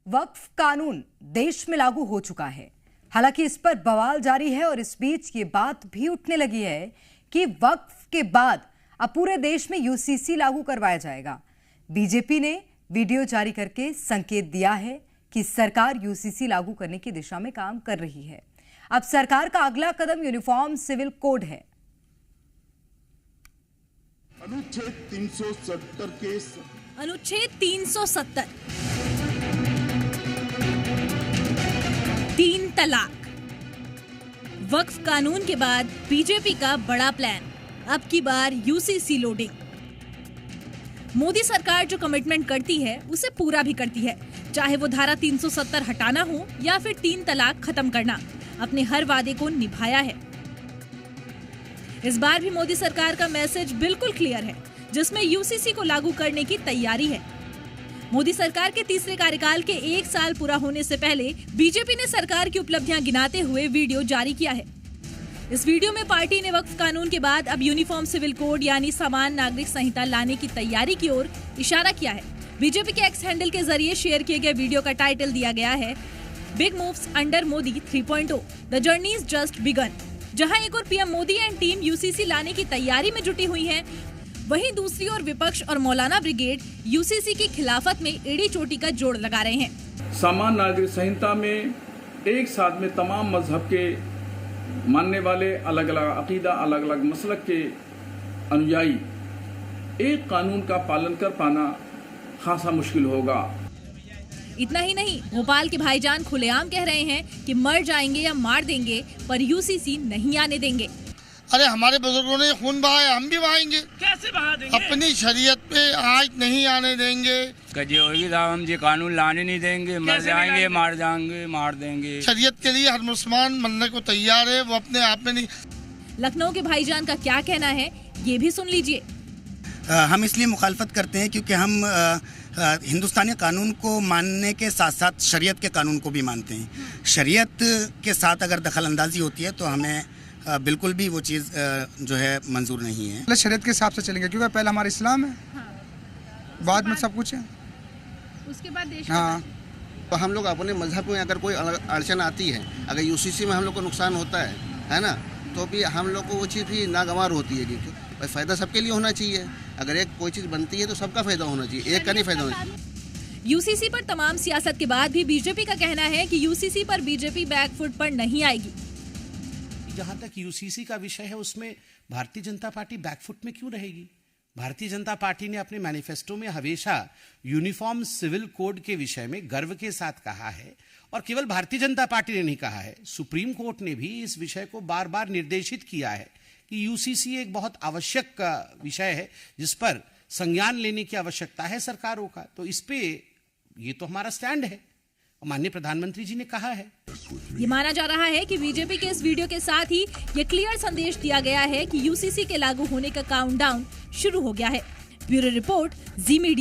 वक्फ कानून देश में लागू हो चुका है। हालांकि इस पर बवाल जारी है और इस बीच ये बात भी उठने लगी है कि वक्फ के बाद अब पूरे देश में यूसीसी लागू करवाया जाएगा। बीजेपी ने वीडियो जारी करके संकेत दिया है कि सरकार यूसीसी लागू करने की दिशा में काम कर रही है। अब सरकार का अगला कदम यूनिफॉर्म सिविल कोड है। अनुच्छेद 370 के अनुच्छेद 370 तीन तलाक। वक्फ कानून के बाद बीजेपी का बड़ा प्लान, अब की बार यूसीसी लोडिंग। मोदी सरकार जो कमिटमेंट करती है उसे पूरा भी करती है, चाहे वो धारा 370 हटाना हो या फिर तीन तलाक खत्म करना। अपने हर वादे को निभाया है। इस बार भी मोदी सरकार का मैसेज बिल्कुल क्लियर है, जिसमें यूसीसी को लागू करने की तैयारी है। मोदी सरकार के तीसरे कार्यकाल के 1 साल पूरा होने से पहले बीजेपी ने सरकार की उपलब्धियां गिनाते हुए वीडियो जारी किया है। इस वीडियो में पार्टी ने वक्फ कानून के बाद अब यूनिफॉर्म सिविल कोड यानी समान नागरिक संहिता लाने की तैयारी की ओर इशारा किया है। बीजेपी के एक्स हैंडल के जरिए शेयर किए गए वीडियो का टाइटल दिया गया है big moves under Modi 3.0 the journey is just begun. जहां एक और PM Modi and team UCC लाने की तैयारी में जुटी हुई है, वहीं दूसरी ओर विपक्ष और मौलाना ब्रिगेड यूसीसी की खिलाफत में एड़ी चोटी का जोड़ लगा रहे हैं। समान नागरिक संहिता में एक साथ में तमाम मजहब के मानने वाले, अलग अलग अकीदा, अलग अलग मसलक के अनुयायी एक कानून का पालन कर पाना खासा मुश्किल होगा। इतना ही नहीं, भोपाल के भाईजान खुलेआम कह रहे हैं कि मर जाएंगे या मार देंगे पर यूसीसी नहीं आने देंगे। अरे हमारे बुजुर्गों ने खून बहाया, हम भी बहाएंगे। कैसे बहा देंगे? अपनी शरीयत पे आँच नहीं आने देंगे। हम ये कानून लाने नहीं देंगे, मर जाएंगे, मार जाएंगे, मार देंगे। शरीयत के लिए हर मुसलमान मरने को तैयार है, वो अपने आप में नहीं। लखनऊ के भाईजान का क्या कहना है, ये भी सुन लीजिए। हम इसलिए मुखालफत करते हैं क्योंकि हम हिंदुस्तानी कानून को मानने के साथ साथ शरीयत के कानून को भी मानते हैं। शरीयत के साथ अगर दखल अंदाजी होती है तो हमें बिल्कुल भी वो चीज़ जो है मंजूर नहीं है। शरीयत के हिसाब से चलेंगे क्योंकि पहले हमारा इस्लाम है, बाद में सब कुछ है, उसके बाद देश। हाँ, तो हम लोग अपने मजहब में अगर कोई अड़चन आती है, अगर यूसीसी में हम लोग को नुकसान होता है ना, तो भी हम लोग को वो चीज़ भी नागवार होती है क्योंकि फ़ायदा सबके लिए होना चाहिए। अगर एक कोई चीज़ बनती है तो सबका फ़ायदा होना चाहिए, एक का नहीं फ़ायदा होना चाहिए। यूसीसी पर तमाम सियासत के बाद भी बीजेपी का कहना है कि यूसीसी पर बीजेपी बैकफुट पर नहीं आएगी। जहां तक यूसीसी का विषय है, उसमें भारतीय जनता पार्टी बैकफुट में क्यों रहेगी? भारतीय जनता पार्टी ने अपने मैनिफेस्टो में हमेशा यूनिफॉर्म सिविल कोड के विषय में गर्व के साथ कहा है, और केवल भारतीय जनता पार्टी ने नहीं कहा है, सुप्रीम कोर्ट ने भी इस विषय को बार बार निर्देशित किया है कि यूसीसी एक बहुत आवश्यक विषय है जिस पर संज्ञान लेने की आवश्यकता है सरकारों का। तो इस पे ये तो हमारा स्टैंड है, माननीय प्रधानमंत्री जी ने कहा है। ये माना जा रहा है कि बीजेपी के इस वीडियो के साथ ही ये क्लियर संदेश दिया गया है कि यूसीसी के लागू होने का काउंटडाउन शुरू हो गया है। ब्यूरो रिपोर्ट, जी मीडिया।